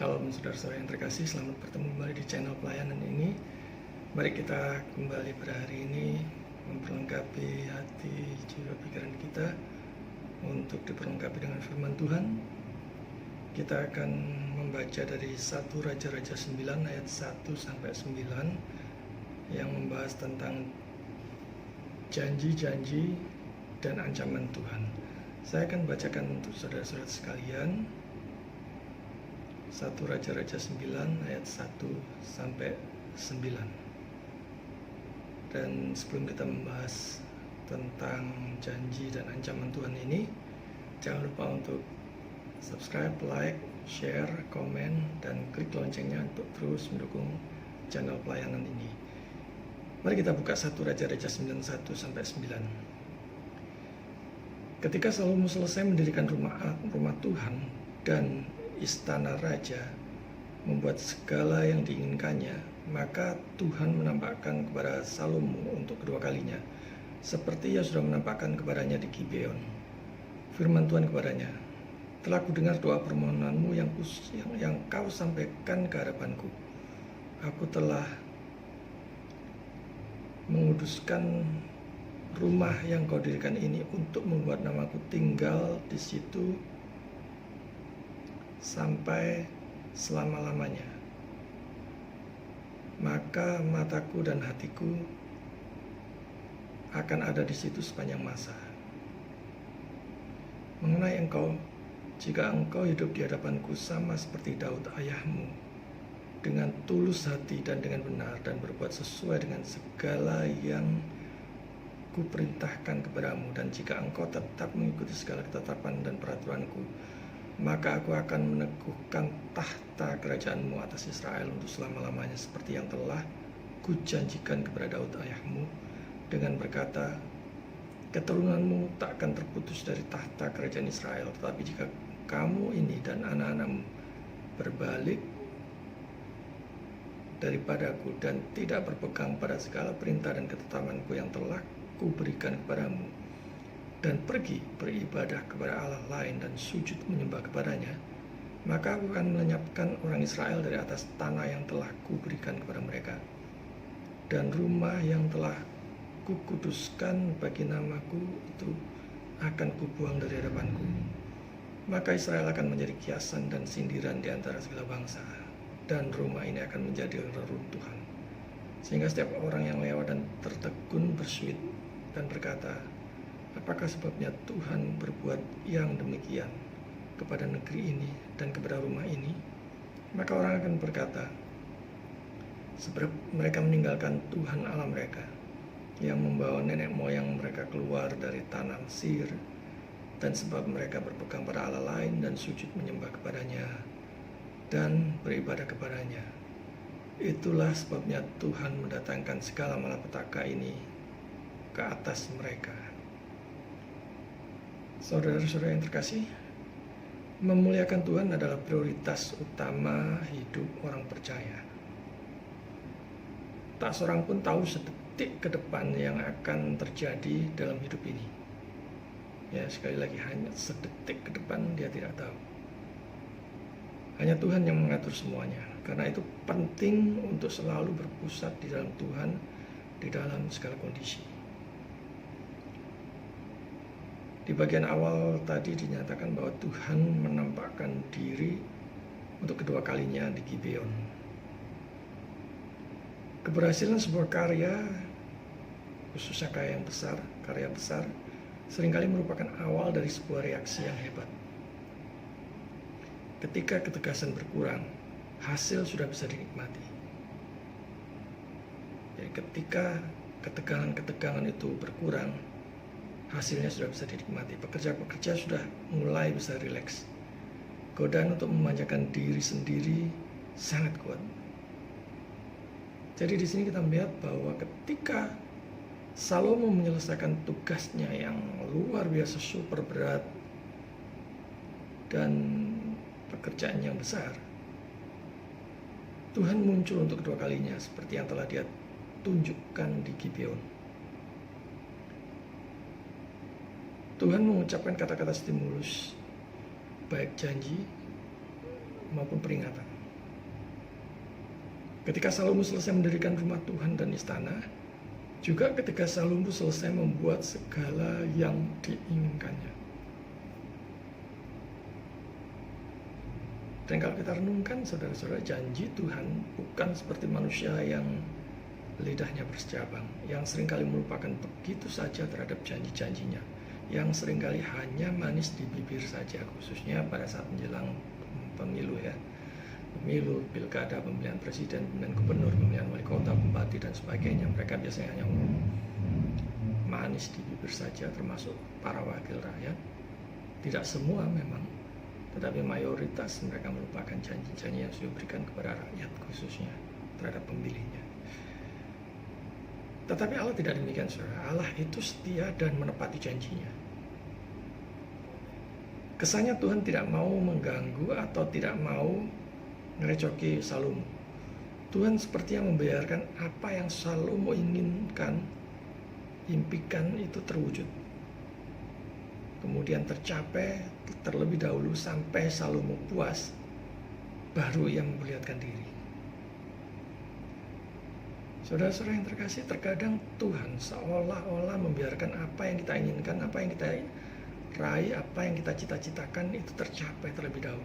Shalom saudara-saudara yang terkasih, selamat bertemu kembali di channel pelayanan ini. Mari kita kembali pada hari ini memperlengkapi hati, jiwa, pikiran kita untuk diperlengkapi dengan firman Tuhan. Kita akan membaca dari 1 Raja-Raja 9 ayat 1-9 yang membahas tentang janji-janji dan ancaman Tuhan. Saya akan bacakan untuk saudara-saudara sekalian 1 Raja-Raja 9 ayat 1-9. Dan sebelum kita membahas tentang janji dan ancaman Tuhan ini, jangan lupa untuk subscribe, like, share, komen, dan klik loncengnya untuk terus mendukung channel pelayanan ini. Mari kita buka 1 Raja-Raja 9 1-9. Ketika Salomo selesai mendirikan rumah Tuhan dan istana raja, membuat segala yang diinginkannya, maka Tuhan menampakkan kepada Salomo untuk kedua kalinya, seperti ia sudah menampakkan kepadanya di Gibeon. Firman Tuhan kepadanya, telah kudengar doa permohonanmu yang kau sampaikan ke hadapanku. Aku telah menguduskan rumah yang kau dirikan ini untuk membuat namaku tinggal di situ sampai selama-lamanya. Maka mataku dan hatiku akan ada di situ sepanjang masa. Mengenai engkau, jika engkau hidup di hadapanku sama seperti Daud ayahmu, dengan tulus hati dan dengan benar, dan berbuat sesuai dengan segala yang kuperintahkan kepadamu, dan jika engkau tetap mengikuti segala ketetapan dan peraturanku, maka aku akan meneguhkan tahta kerajaanmu atas Israel untuk selama-lamanya, seperti yang telah kujanjikan kepada Daud ayahmu, dengan berkata, keturunanmu tak akan terputus dari tahta kerajaan Israel. Tetapi jika kamu ini dan anak-anakmu berbalik daripadaku dan tidak berpegang pada segala perintah dan ketetapanku yang telah kuberikan kepadamu, dan pergi beribadah kepada Allah lain dan sujud menyembah kepadanya, maka aku akan melenyapkan orang Israel dari atas tanah yang telah kuberikan kepada mereka, dan rumah yang telah kukuduskan bagi namaku itu akan kubuang dari hadapanku. Maka Israel akan menjadi kiasan dan sindiran di antara segala bangsa, dan rumah ini akan menjadi reruntuhan, sehingga setiap orang yang lewat dan tertegun bersuit dan berkata, apakah sebabnya Tuhan berbuat yang demikian kepada negeri ini dan kepada rumah ini? Maka orang akan berkata, sebab mereka meninggalkan Tuhan Allah mereka, yang membawa nenek moyang mereka keluar dari tanah Mesir, dan sebab mereka berpegang pada Allah lain dan sujud menyembah kepadanya dan beribadah kepadanya. Itulah sebabnya Tuhan mendatangkan segala malapetaka ini ke atas mereka. Saudara-saudara yang terkasih, memuliakan Tuhan adalah prioritas utama hidup orang percaya. Tak seorang pun tahu sedetik ke depan yang akan terjadi dalam hidup ini. Ya, sekali lagi, hanya sedetik ke depan dia tidak tahu. Hanya Tuhan yang mengatur semuanya. Karena itu penting untuk selalu berpusat di dalam Tuhan di dalam segala kondisi. Di bagian awal tadi dinyatakan bahwa Tuhan menampakkan diri untuk kedua kalinya di Gibeon. Keberhasilan sebuah karya, khususnya karya besar, seringkali merupakan awal dari sebuah reaksi yang hebat. Ketika ketegasan berkurang, hasil sudah bisa dinikmati. Jadi ketika ketegangan itu berkurang, hasilnya sudah bisa dinikmati. Pekerja-pekerja sudah mulai bisa rileks. Godaan untuk memanjakan diri sendiri sangat kuat. Jadi di sini kita melihat bahwa ketika Salomo menyelesaikan tugasnya yang luar biasa super berat dan pekerjaan yang besar, Tuhan muncul untuk kedua kalinya seperti yang telah dia tunjukkan di Gibeon. Tuhan mengucapkan kata-kata stimulus, baik janji maupun peringatan. Ketika Salomo selesai mendirikan rumah Tuhan dan istana, juga ketika Salomo selesai membuat segala yang diinginkannya. Dan kalau kita renungkan, saudara-saudara, janji Tuhan bukan seperti manusia yang lidahnya bercabang, yang seringkali melupakan begitu saja terhadap janji-janjinya, yang seringkali hanya manis di bibir saja, khususnya pada saat menjelang pemilu ya. Pemilu, pilkada, pemilihan presiden, pemilihan gubernur, pemilihan wali kota, bupati, dan sebagainya. Mereka biasanya hanya manis di bibir saja, termasuk para wakil rakyat. Tidak semua memang, tetapi mayoritas mereka melupakan janji-janji yang sudah diberikan kepada rakyat, khususnya terhadap pemilihnya. Tetapi Allah tidak demikian, saudara. Allah itu setia dan menepati janjinya. Kesannya Tuhan tidak mau mengganggu atau tidak mau ngerecoki Salomo. Tuhan sepertinya membiarkan apa yang Salomo inginkan, impikan itu terwujud. Kemudian tercapai terlebih dahulu sampai Salomo puas, baru ia memperlihatkan diri. Saudara-saudara yang terkasih, terkadang Tuhan seolah-olah membiarkan apa yang kita inginkan, apa yang kita raih, apa yang kita cita-citakan itu tercapai terlebih dahulu.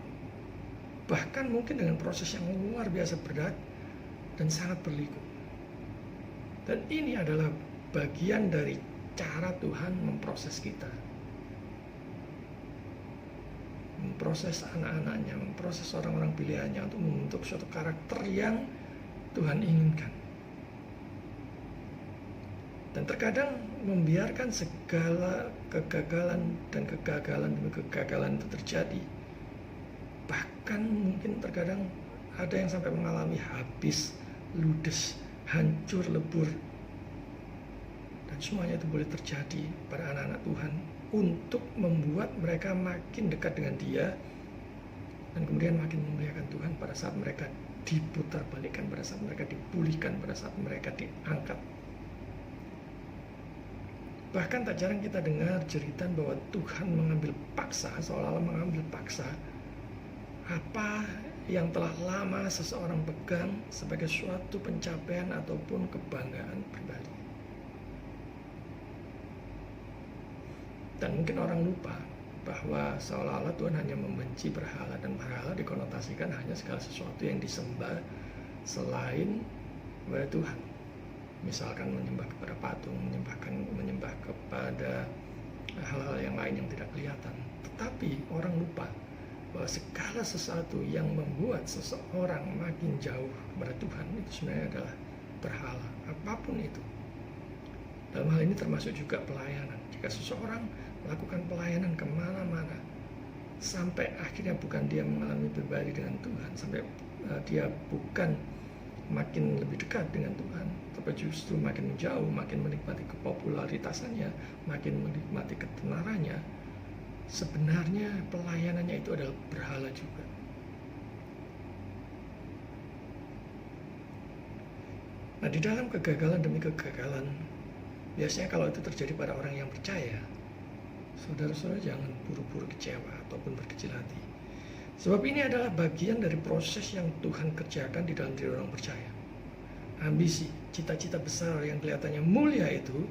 Bahkan mungkin dengan proses yang luar biasa berat dan sangat berliku. Dan ini adalah bagian dari cara Tuhan memproses kita. Memproses anak-anaknya, memproses orang-orang pilihannya untuk membentuk suatu karakter yang Tuhan inginkan. Dan terkadang membiarkan segala kegagalan demi kegagalan itu terjadi. Bahkan mungkin terkadang ada yang sampai mengalami habis, ludes, hancur, lebur. Dan semuanya itu boleh terjadi pada anak-anak Tuhan untuk membuat mereka makin dekat dengan Dia dan kemudian makin memuliakan Tuhan pada saat mereka diputar balikan, pada saat mereka dipulihkan, pada saat mereka diangkat. Bahkan tak jarang kita dengar jeritan bahwa Tuhan mengambil paksa, seolah-olah mengambil paksa apa yang telah lama seseorang pegang sebagai suatu pencapaian ataupun kebanggaan pribadi. Dan mungkin orang lupa bahwa seolah-olah Tuhan hanya membenci berhala, dan berhala dikonotasikan hanya segala sesuatu yang disembah selain kepada Tuhan. Misalkan menyembah kepada patung, menyembah kepada hal-hal yang lain yang tidak kelihatan. Tetapi orang lupa bahwa segala sesuatu yang membuat seseorang makin jauh kepada Tuhan itu sebenarnya adalah berhala, apapun itu. Dalam hal ini termasuk juga pelayanan. Jika seseorang melakukan pelayanan kemana-mana, sampai akhirnya bukan dia mengalami pribadi dengan Tuhan, sampai dia bukan makin lebih dekat dengan Tuhan, tapi justru makin menjauh, makin menikmati kepopularitasannya, makin menikmati ketenarannya, sebenarnya pelayanannya itu adalah berhala juga. Nah, di dalam kegagalan demi kegagalan, biasanya kalau itu terjadi pada orang yang percaya, saudara-saudara jangan buru-buru kecewa ataupun berkecil hati. Sebab ini adalah bagian dari proses yang Tuhan kerjakan di dalam diri orang percaya. Ambisi, cita-cita besar yang kelihatannya mulia itu,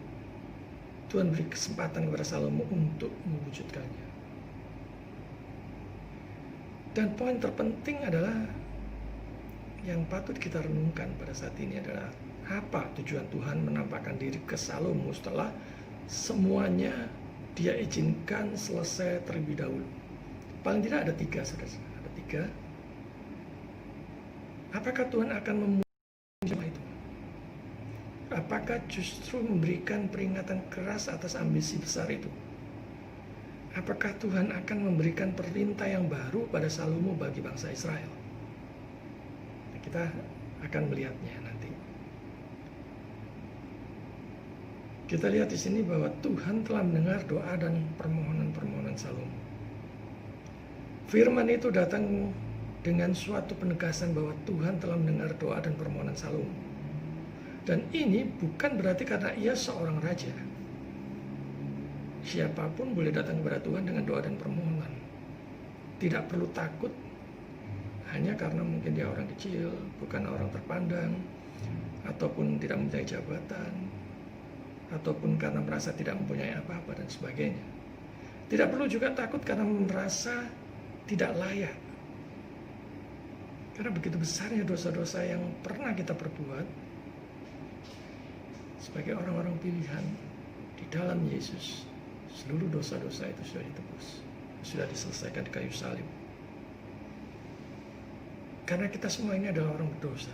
Tuhan beri kesempatan kepada Salomo untuk mewujudkannya. Dan poin terpenting adalah yang patut kita renungkan pada saat ini adalah apa tujuan Tuhan menampakkan diri ke Salomo setelah semuanya Dia izinkan selesai terlebih dahulu. Paling tidak ada 3, saudara. Ada 3. Apakah Tuhan akan memulai itu? Apakah justru memberikan peringatan keras atas ambisi besar itu? Apakah Tuhan akan memberikan perintah yang baru pada Salomo bagi bangsa Israel? Nah, kita akan melihatnya nanti. Kita lihat di sini bahwa Tuhan telah mendengar doa dan permohonan-permohonan Salomo. Firman itu datang dengan suatu penegasan bahwa Tuhan telah mendengar doa dan permohonan Salomo. Dan ini bukan berarti karena ia seorang raja. Siapapun boleh datang kepada Tuhan dengan doa dan permohonan. Tidak perlu takut, hanya karena mungkin dia orang kecil, bukan orang terpandang, ataupun tidak mempunyai jabatan, ataupun karena merasa tidak mempunyai apa-apa dan sebagainya. Tidak perlu juga takut karena merasa tidak layak. Karena begitu besarnya dosa-dosa yang pernah kita perbuat sebagai orang-orang pilihan di dalam Yesus, seluruh dosa-dosa itu sudah ditebus, sudah diselesaikan di kayu salib. Karena kita semua ini adalah orang berdosa.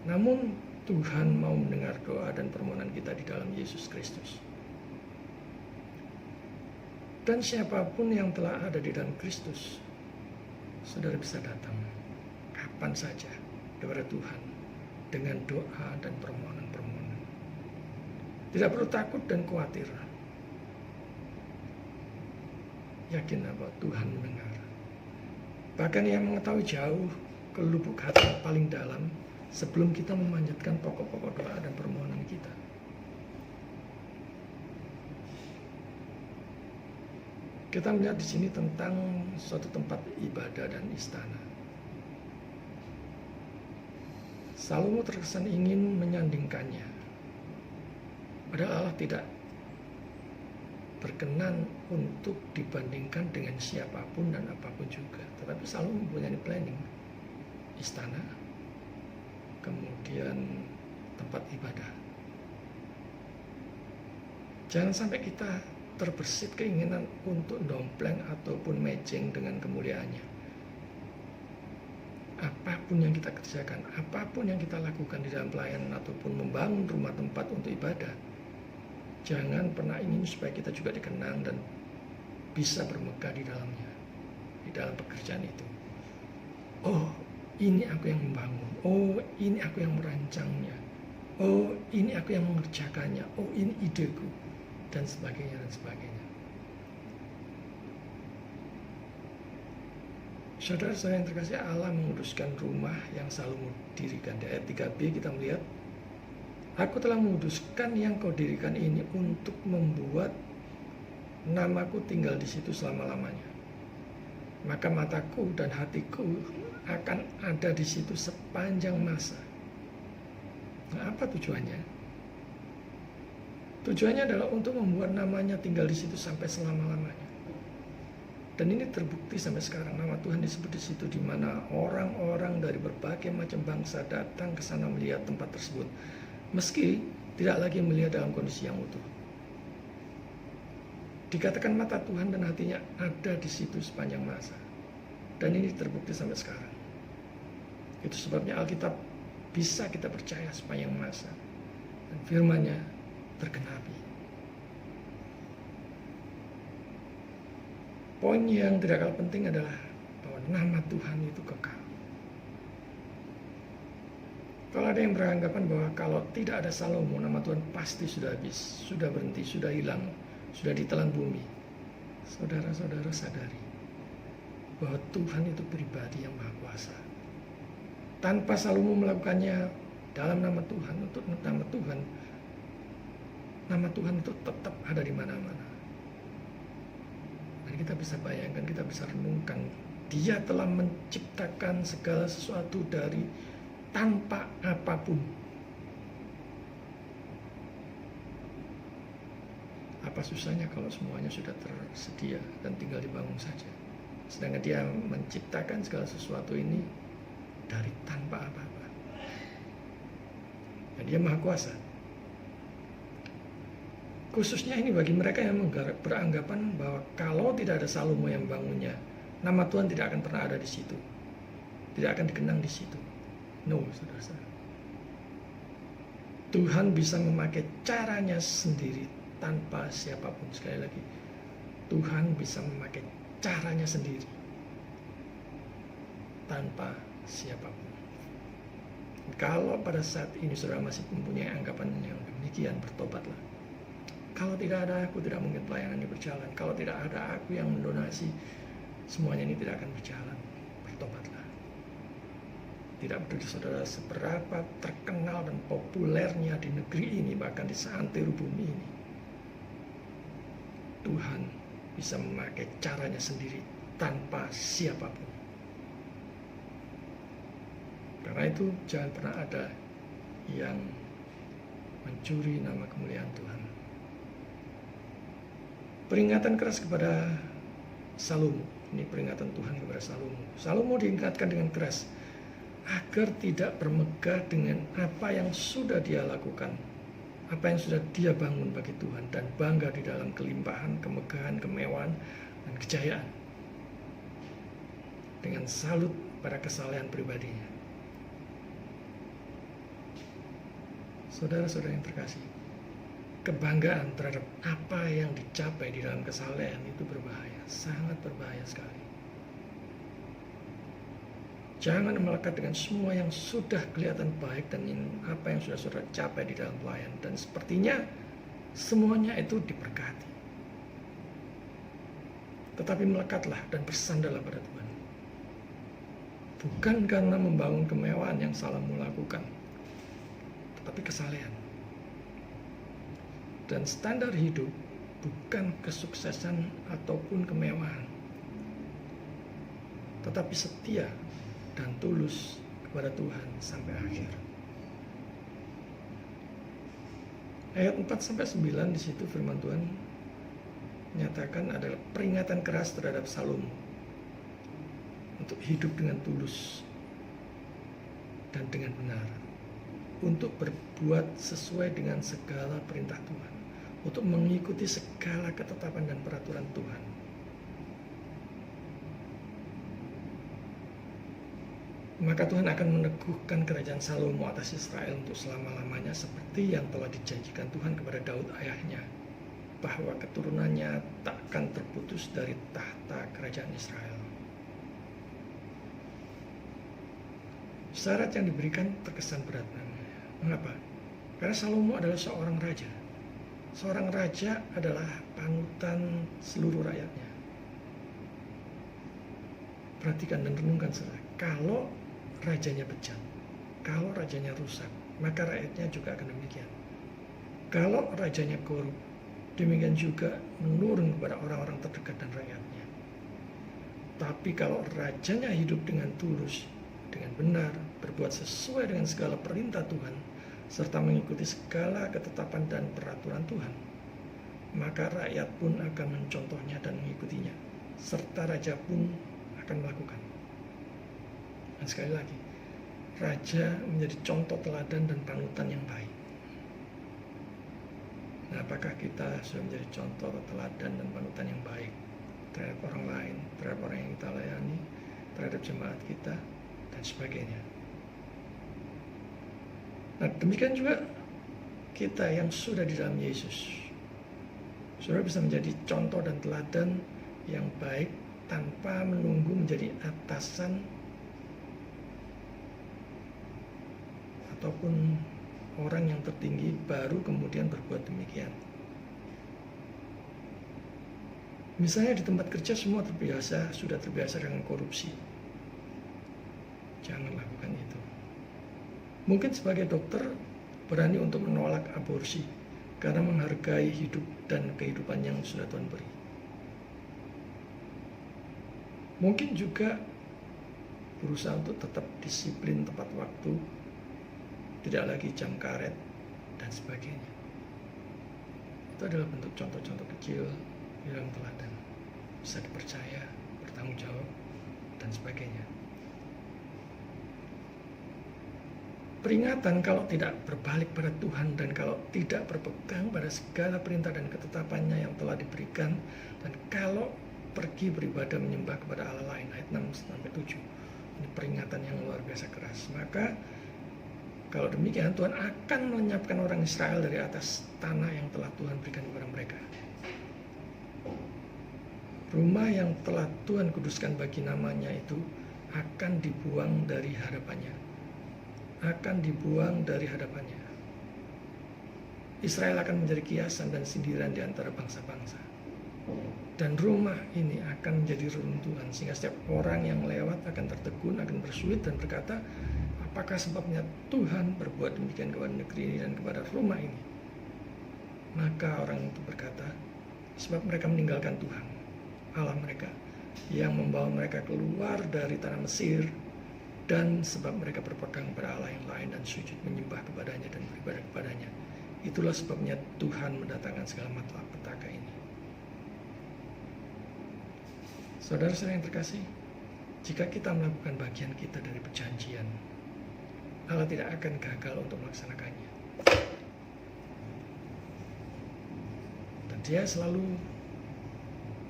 Namun Tuhan mau mendengar doa dan permohonan kita di dalam Yesus Kristus. Dan siapapun yang telah ada di dalam Kristus, saudara bisa datang kapan saja kepada Tuhan dengan doa dan permohonan-permohonan. Tidak perlu takut dan khawatir. Yakin bahwa Tuhan mendengar. Bahkan Ia mengetahui jauh ke lubuk hati yang paling dalam sebelum kita memanjatkan pokok-pokok doa dan permohonan kita. Kita melihat di sini tentang suatu tempat ibadah dan istana. Salomo terkesan ingin menyandingkannya. Padahal Allah tidak berkenan untuk dibandingkan dengan siapapun dan apapun juga. Tetapi Salomo mempunyai planning. Istana, kemudian tempat ibadah. Jangan sampai kita terbersit keinginan untuk dompleng ataupun mejeng dengan kemuliaannya. Apapun yang kita kerjakan, apapun yang kita lakukan di dalam pelayanan ataupun membangun rumah tempat untuk ibadah, jangan pernah ingin supaya kita juga dikenang dan bisa bermegah di dalamnya, di dalam pekerjaan itu. Oh, ini aku yang membangun. Oh, ini aku yang merancangnya. Oh, ini aku yang mengerjakannya. Oh, ini ideku. Dan sebagainya, dan sebagainya. Saudara saya yang terkasih, Allah menguduskan rumah yang Salomo dirikan. Di ayat 3b kita melihat, aku telah menguduskan yang kau dirikan ini untuk membuat namaku tinggal di situ selama-lamanya. Maka mataku dan hatiku akan ada di situ sepanjang masa. Nah, apa tujuannya? Tujuannya adalah untuk membuat namanya tinggal di situ sampai selama-lamanya. Dan ini terbukti sampai sekarang. Nama Tuhan disebut di situ, di mana orang-orang dari berbagai macam bangsa datang ke sana melihat tempat tersebut, meski tidak lagi melihat dalam kondisi yang utuh. Dikatakan mata Tuhan dan hatinya ada di situ sepanjang masa. Dan ini terbukti sampai sekarang. Itu sebabnya Alkitab bisa kita percaya sepanjang masa. Dan firman-Nya tergenapi. Poin yang tidak kalah penting adalah bahwa nama Tuhan itu kekal. Kalau ada yang beranggapan bahwa kalau tidak ada Salomo, nama Tuhan pasti sudah habis, sudah berhenti, sudah hilang, sudah ditelan bumi. Saudara-saudara sadari bahwa Tuhan itu pribadi yang maha kuasa. Tanpa Salomo melakukannya dalam nama Tuhan, untuk nama Tuhan itu tetap ada di mana-mana. Dan kita bisa bayangkan, kita bisa renungkan, Dia telah menciptakan segala sesuatu dari tanpa apapun. Apa susahnya kalau semuanya sudah tersedia dan tinggal dibangun saja. Sedangkan Dia menciptakan segala sesuatu ini dari tanpa apa-apa. Dan Dia maha kuasa. Khususnya ini bagi mereka yang beranggapan bahwa kalau tidak ada Salomo yang membangunnya, nama Tuhan tidak akan pernah ada di situ. Tidak akan dikenang di situ. No, saudara-saudara. Tuhan bisa memakai caranya sendiri tanpa siapapun. Sekali lagi, Tuhan bisa memakai caranya sendiri tanpa siapapun. Kalau pada saat ini saudara masih mempunyai anggapan yang demikian, bertobatlah. Kalau tidak ada aku, tidak mungkin pelayanan ini berjalan. Kalau tidak ada aku yang mendonasi, semuanya ini tidak akan berjalan. Bertobatlah. Tidak peduli saudara seberapa terkenal dan populernya di negeri ini, bahkan di seantero bumi ini, Tuhan bisa memakai caranya sendiri tanpa siapapun. Karena itu jangan pernah ada yang mencuri nama kemuliaan Tuhan. Peringatan keras kepada Salomo. Ini peringatan Tuhan kepada Salomo. Salomo diingatkan dengan keras agar tidak bermegah dengan apa yang sudah dia lakukan, apa yang sudah dia bangun bagi Tuhan, dan bangga di dalam kelimpahan, kemegahan, kemewahan, dan kejayaan, dengan salut pada kesalehan pribadinya. Saudara-saudara yang terkasih, kebanggaan terhadap apa yang dicapai di dalam kesalehan itu berbahaya, sangat berbahaya sekali. Jangan melekat dengan semua yang sudah kelihatan baik dan apa yang sudah saudara capai di dalam pelayan, dan sepertinya semuanya itu diberkati. Tetapi melekatlah dan bersandarlah pada Tuhan. Bukan karena membangun kemewahan yang Salomo lakukan, tetapi kesalehan. Dan standar hidup bukan kesuksesan ataupun kemewahan, tetapi setia dan tulus kepada Tuhan sampai akhir. Ayat 4-9 di situ firman Tuhan menyatakan adalah peringatan keras terhadap Salomo untuk hidup dengan tulus dan dengan benar, untuk berbuat sesuai dengan segala perintah Tuhan, untuk mengikuti segala ketetapan dan peraturan Tuhan. Maka Tuhan akan meneguhkan kerajaan Salomo atas Israel untuk selama-lamanya, seperti yang telah dijanjikan Tuhan kepada Daud ayahnya, bahwa keturunannya takkan terputus dari tahta kerajaan Israel. Syarat yang diberikan terkesan berat. Mengapa? Karena Salomo adalah seorang raja. Seorang raja adalah panutan seluruh rakyatnya. Perhatikan dan renungkan saudara. Kalau rajanya bejat, kalau rajanya rusak, maka rakyatnya juga akan demikian. Kalau rajanya korup, demikian juga menurun kepada orang-orang terdekat dan rakyatnya. Tapi kalau rajanya hidup dengan tulus, dengan benar, berbuat sesuai dengan segala perintah Tuhan, serta mengikuti segala ketetapan dan peraturan Tuhan, maka rakyat pun akan mencontohnya dan mengikutinya, serta raja pun akan melakukan. Dan sekali lagi, raja menjadi contoh teladan dan panutan yang baik. Nah, apakah kita sudah menjadi contoh teladan dan panutan yang baik terhadap orang lain, terhadap orang yang kita layani, terhadap jemaat kita, dan sebagainya. Nah, demikian juga kita yang sudah di dalam Yesus. Saudara bisa menjadi contoh dan teladan yang baik tanpa menunggu menjadi atasan ataupun orang yang tertinggi baru kemudian berbuat demikian. Misalnya di tempat kerja semua sudah terbiasa dengan korupsi. Jangan lakukan itu. Mungkin sebagai dokter berani untuk menolak aborsi karena menghargai hidup dan kehidupan yang sudah Tuhan beri. Mungkin juga berusaha untuk tetap disiplin tepat waktu, tidak lagi jam karet, dan sebagainya. Itu adalah bentuk contoh-contoh kecil yang teladan, bisa dipercaya, bertanggung jawab, dan sebagainya. Peringatan kalau tidak berbalik pada Tuhan dan kalau tidak berpegang pada segala perintah dan ketetapannya yang telah diberikan, dan kalau pergi beribadah menyembah kepada Allah lain, ayat 6-7. Ini peringatan yang luar biasa keras. Maka kalau demikian, Tuhan akan melenyapkan orang Israel dari atas tanah yang telah Tuhan berikan kepada mereka. Rumah yang telah Tuhan kuduskan bagi namanya itu akan dibuang dari hadapannya. Akan dibuang dari hadapannya. Israel akan menjadi kiasan dan sindiran di antara bangsa-bangsa. Dan rumah ini akan menjadi reruntuhan, sehingga setiap orang yang lewat akan tertegun, akan bersuit dan berkata, apakah sebabnya Tuhan berbuat demikian kepada negeri ini dan kepada rumah ini? Maka orang itu berkata, sebab mereka meninggalkan Tuhan, Allah mereka, yang membawa mereka keluar dari tanah Mesir, dan sebab mereka berpegang pada Allah yang lain dan sujud menyembah kepadanya dan beribadah kepadanya. Itulah sebabnya Tuhan mendatangkan segala malapetaka ini. Saudara-saudara yang terkasih, jika kita melakukan bagian kita dari perjanjian, Allah tidak akan gagal untuk melaksanakannya. Dan Dia selalu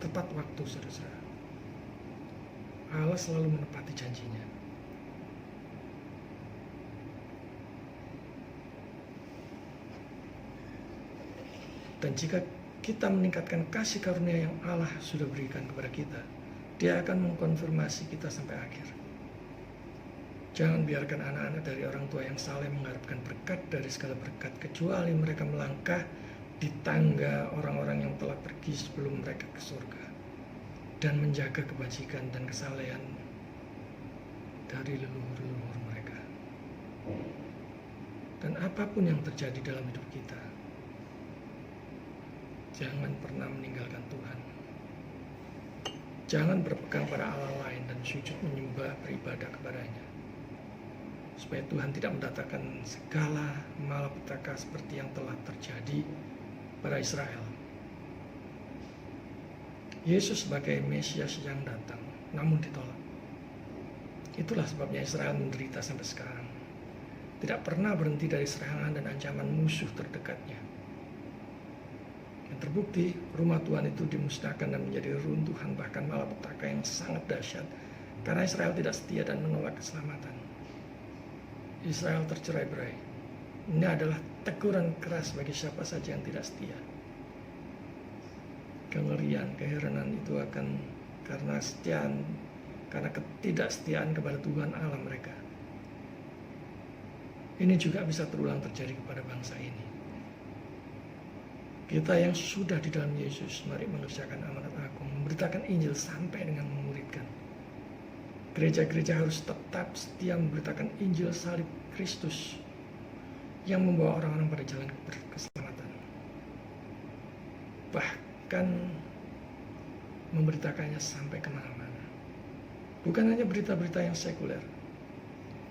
tepat waktu, saudara-saudara. Allah selalu menepati janjinya. Dan jika kita meningkatkan kasih karunia yang Allah sudah berikan kepada kita, Dia akan mengkonfirmasi kita sampai akhir. Jangan biarkan anak-anak dari orang tua yang saleh mengharapkan berkat dari segala berkat, kecuali mereka melangkah di tangga orang-orang yang telah pergi sebelum mereka ke surga, dan menjaga kebajikan dan kesalehan dari leluhur-leluhur mereka. Dan apapun yang terjadi dalam hidup kita, jangan pernah meninggalkan Tuhan. Jangan berpegang pada Allah lain dan sujud menyembah beribadah kepadanya, supaya Tuhan tidak mendatangkan segala malapetaka seperti yang telah terjadi pada Israel. Yesus sebagai Mesias yang datang, namun ditolak. Itulah sebabnya Israel menderita sampai sekarang. Tidak pernah berhenti dari serangan dan ancaman musuh terdekatnya. Yang terbukti, rumah Tuhan itu dimusnahkan dan menjadi runtuhan, bahkan malapetaka yang sangat dahsyat, karena Israel tidak setia dan menolak keselamatan. Israel tercerai-berai. Ini adalah teguran keras bagi siapa saja yang tidak setia. Kengerian, keheranan itu akan karena ketidaksetiaan kepada Tuhan Allah mereka. Ini juga bisa terulang terjadi kepada bangsa ini. Kita yang sudah di dalam Yesus, mari mengerjakan amanat agung, memberitakan Injil sampai dengan memuridkan. Gereja-gereja harus tetap setia memberitakan Injil salib Kristus yang membawa orang-orang pada jalan keselamatan. Bahkan memberitakannya sampai kemana-mana. Bukan hanya berita-berita yang sekuler,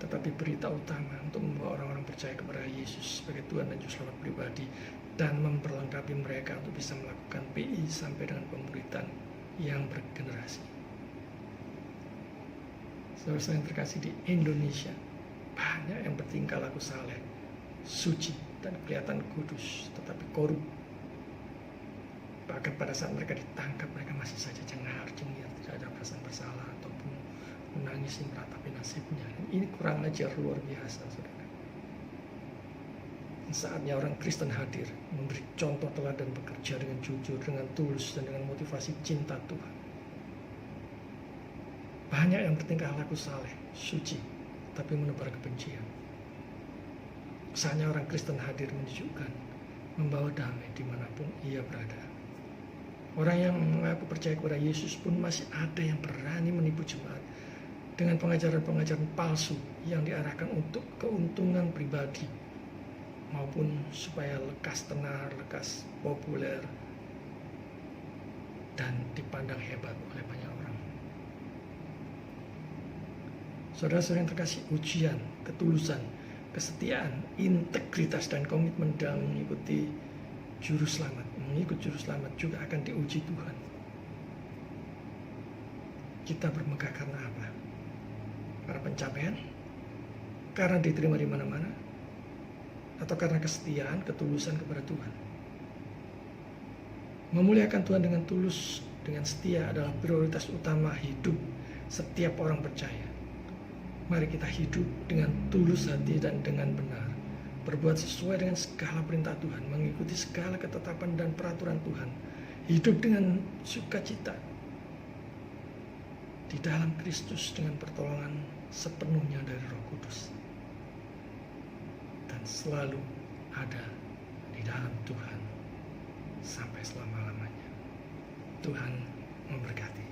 tetapi berita utama untuk membawa orang-orang percaya kepada Yesus sebagai Tuhan dan Juru Selamat pribadi, dan memperlengkapi mereka untuk bisa melakukan PI sampai dengan pemuritan yang bergenerasi. Saudara yang terkasih, di Indonesia banyak yang bertingkah laku saleh, suci, dan kelihatan kudus, tetapi korup. Bahkan pada saat mereka ditangkap, mereka masih saja cengar-cengir, tidak ada perasaan bersalah ataupun menangis meratapi nasibnya. Dan ini kurang ajar luar biasa, saudara. Saatnya orang Kristen hadir, memberi contoh teladan, bekerja dengan jujur, dengan tulus, dan dengan motivasi cinta Tuhan. Banyak yang bertingkah laku saleh, suci, tapi menebar kebencian. Saatnya orang Kristen hadir menunjukkan, membawa damai dimanapun ia berada. Orang yang mengaku percaya kepada Yesus pun masih ada yang berani menipu jemaat dengan pengajaran-pengajaran palsu yang diarahkan untuk keuntungan pribadi, maupun supaya lekas tenar, lekas populer, dan dipandang hebat oleh banyak orang. Saudara-saudara yang terkasih, ujian, ketulusan, kesetiaan, integritas, dan komitmen dalam mengikuti Juru Selamat, mengikut Juru Selamat juga akan diuji Tuhan. Kita bermegah karena apa? Karena pencapaian? Karena diterima di mana-mana? Atau karena kesetiaan, ketulusan kepada Tuhan? Memuliakan Tuhan dengan tulus, dengan setia adalah prioritas utama hidup setiap orang percaya. Mari kita hidup dengan tulus hati dan dengan benar, berbuat sesuai dengan segala perintah Tuhan, mengikuti segala ketetapan dan peraturan Tuhan, hidup dengan sukacita di dalam Kristus dengan pertolongan sepenuhnya dari Roh Kudus, dan selalu ada di dalam Tuhan sampai selama-lamanya. Tuhan memberkati.